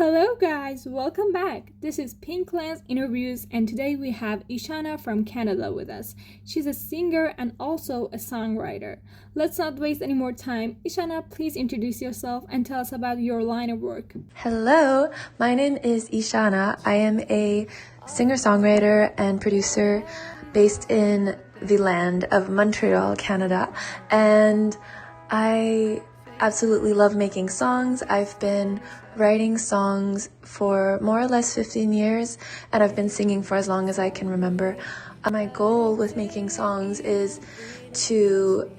Hello guys, welcome back. This is Pink Lens Interviews and today we have Ishana from Canada with us. She's a singer and also a songwriter. Let's not waste any more time. Ishana, please introduce yourself and tell us about your line of work. Hello, my name is Ishana. I am a singer-songwriter and producer based in the land of Montreal, Canada, and I absolutely love making songs. I've been writing songs for more or less 15 years, and I've been singing for as long as I can remember. My goal with making songs is to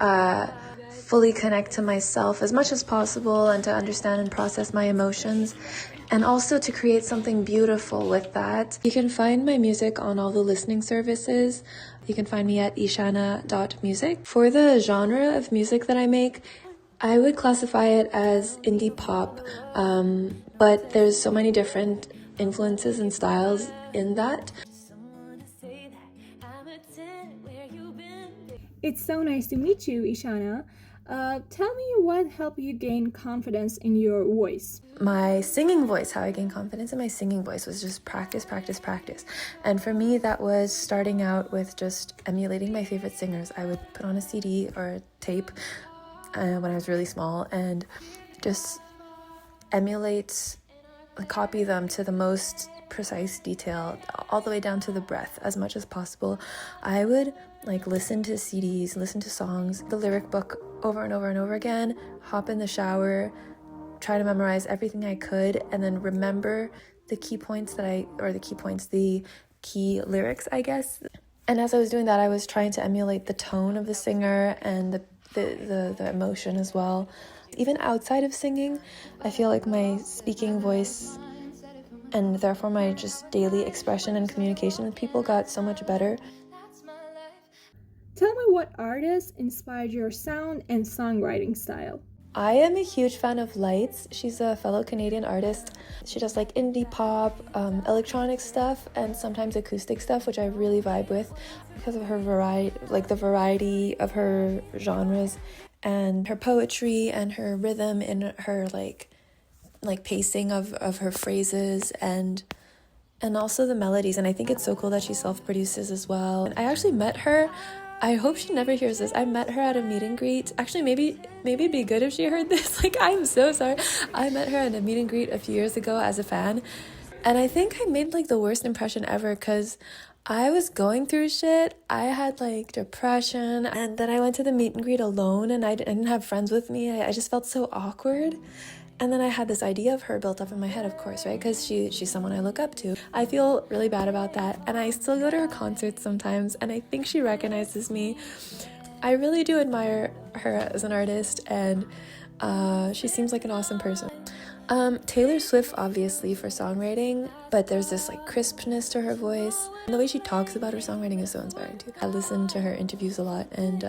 fully connect to myself as much as possible and to understand and process my emotions, and also to create something beautiful with that. You can find my music on all the listening services. You can find me at ishana.music. For the genre of music that I make, I would classify it as indie pop, but there's so many different influences and styles in that. It's so nice to meet you, Ishana. Tell me what helped you gain confidence in your voice. My singing voice, how I gained confidence in my singing voice was just practice. And for me, that was starting out with just emulating my favorite singers. I would put on a CD or a tape when I was really small and just copy them to the most precise detail, all the way down to the breath as much as possible. I would listen to CDs, listen to songs, the lyric book over and over again, hop in the shower, try to memorize everything I could, and then remember the key lyrics, I guess. And as I was doing that, I was trying to emulate the tone of the singer and the emotion as well. Even outside of singing, I feel like my speaking voice and therefore my just daily expression and communication with people got so much better. Tell me what artists inspired your sound and songwriting style. I am a huge fan of Lights. She's a fellow Canadian artist. She does indie pop, electronic stuff, and sometimes acoustic stuff, which I really vibe with because of her the variety of her genres and her poetry and her rhythm in her pacing of her phrases and also the melodies. And I think it's so cool that she self-produces as well. And I actually met her. I hope she never hears this. I met her at a meet and greet. Actually, maybe it'd be good if she heard this. I'm so sorry. I met her at a meet and greet a few years ago as a fan. And I think I made the worst impression ever because I was going through shit. I had depression, and then I went to the meet and greet alone and I didn't have friends with me. I just felt so awkward. And then I had this idea of her built up in my head, of course, right? Because she's someone I look up to. I feel really bad about that. And I still go to her concerts sometimes. And I think she recognizes me. I really do admire her as an artist. And she seems like an awesome person. Taylor Swift, obviously, for songwriting. But there's this crispness to her voice. And the way she talks about her songwriting is so inspiring too. I listen to her interviews a lot and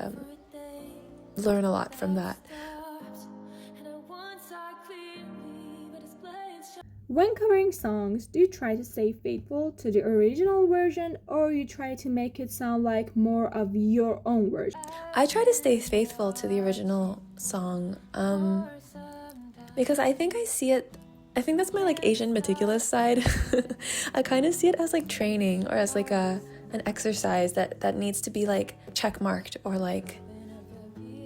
learn a lot from that. When covering songs, do you try to stay faithful to the original version or you try to make it sound like more of your own version? I try to stay faithful to the original song because I think that's my Asian meticulous side. I kind of see it as training or as an exercise that needs to be check marked or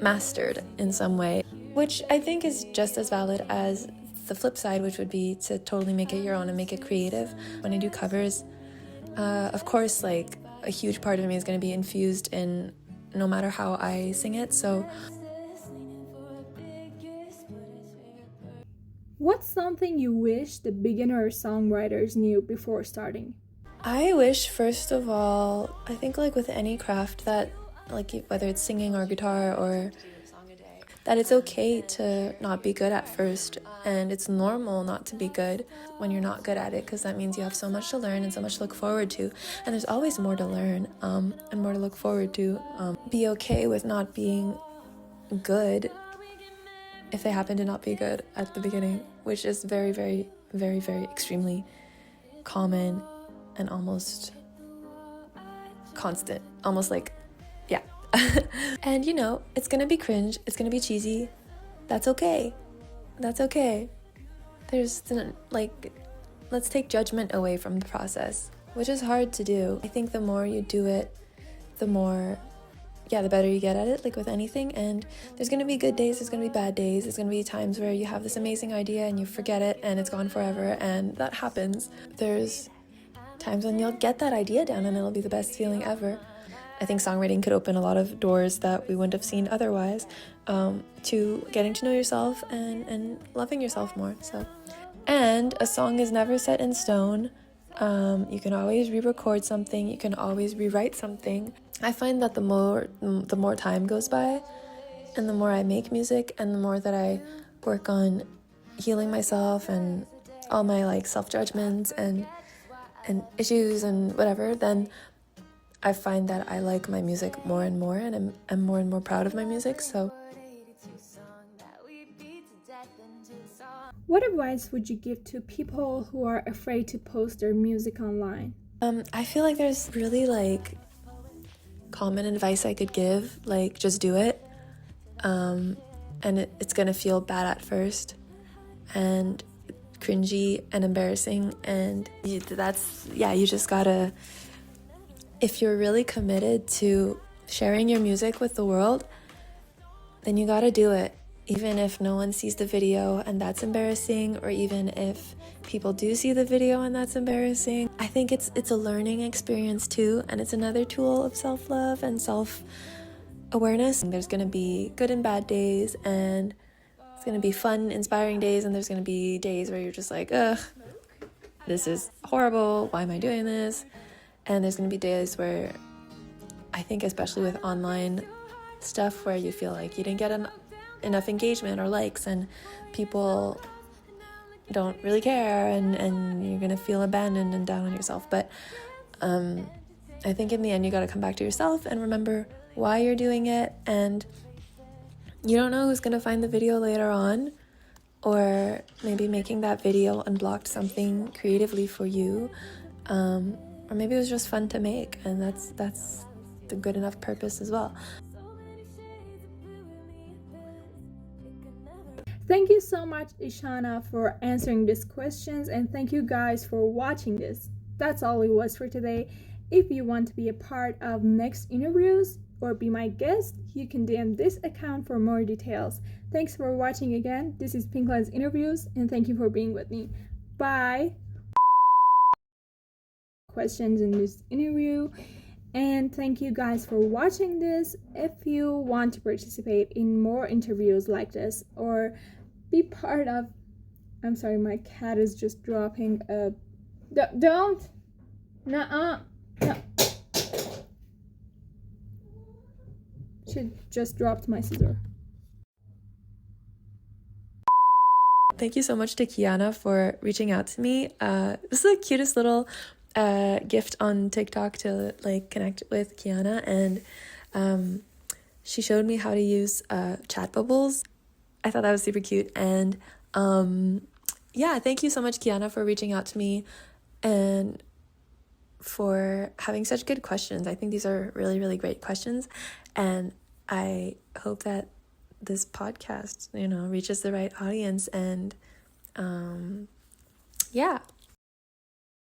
mastered in some way, which I think is just as valid as the flip side, which would be to totally make it your own and make it creative. When I do covers, of course, a huge part of me is going to be infused in no matter how I sing it. So what's something you wish the beginner songwriters knew before starting? I wish, first of all, I think with any craft that whether it's singing or guitar or that it's okay to not be good at first, and it's normal not to be good when you're not good at it, because that means you have so much to learn and so much to look forward to, and there's always more to learn and more to look forward to. Be okay with not being good if they happen to not be good at the beginning, which is very, very, very, very extremely common and almost constant, yeah. And it's gonna be cringe, it's gonna be cheesy. That's okay. like, let's take judgment away from the process, which is hard to do. I think the more you do it, the better you get at it, like with anything. And there's going to be good days, there's going to be bad days, there's going to be times where you have this amazing idea and you forget it and it's gone forever, and that happens. There's times when you'll get that idea down and it'll be the best feeling ever. I think songwriting could open a lot of doors that we wouldn't have seen otherwise, to getting to know yourself and loving yourself more. And a song is never set in stone. You can always re-record something, you can always rewrite something. I find that the more time goes by and the more I make music and the more that I work on healing myself and all my like self-judgments and issues and whatever, then I find that I like my music more and more, and I'm more and more proud of my music. So What advice would you give to people who are afraid to post their music online? I feel like there's really like common advice I could give, like just do it. And it's gonna feel bad at first and cringy and embarrassing, and you just gotta, if you're really committed to sharing your music with the world, then you gotta do it. Even if no one sees the video and that's embarrassing, or even if people do see the video and that's embarrassing. I think it's a learning experience too, and it's another tool of self-love and self-awareness. There's gonna be good and bad days, and it's gonna be fun, inspiring days, and there's gonna be days where you're just like, ugh, this is horrible, why am I doing this? And there's gonna be days where, I think especially with online stuff, where you feel like you didn't get enough engagement or likes, and people don't really care, and you're gonna feel abandoned and down on yourself. But I think in the end you gotta come back to yourself and remember why you're doing it, and you don't know who's gonna find the video later on, or maybe making that video unblocked something creatively for you, or maybe it was just fun to make, and that's the good enough purpose as well. Thank you so much, Ishana, for answering these questions, and thank you guys for watching this. That's all it was for today. If you want to be a part of next interviews or be my guest, you can DM this account for more details. Thanks for watching again. This is Pinkland's Interviews, and thank you for being with me. Bye. Questions in this interview. And thank you guys for watching this. If you want to participate in more interviews like this, or be part of, I'm sorry, my cat is just dropping a, don't, nuh-uh, no. She just dropped my scissor. Thank you so much to Kiana for reaching out to me. This is the cutest little gift on TikTok to like connect with Kiana, and she showed me how to use chat bubbles. I thought that was super cute, and thank you so much, Kiana, for reaching out to me and for having such good questions. I think these are really, really great questions, and I hope that this podcast, reaches the right audience, and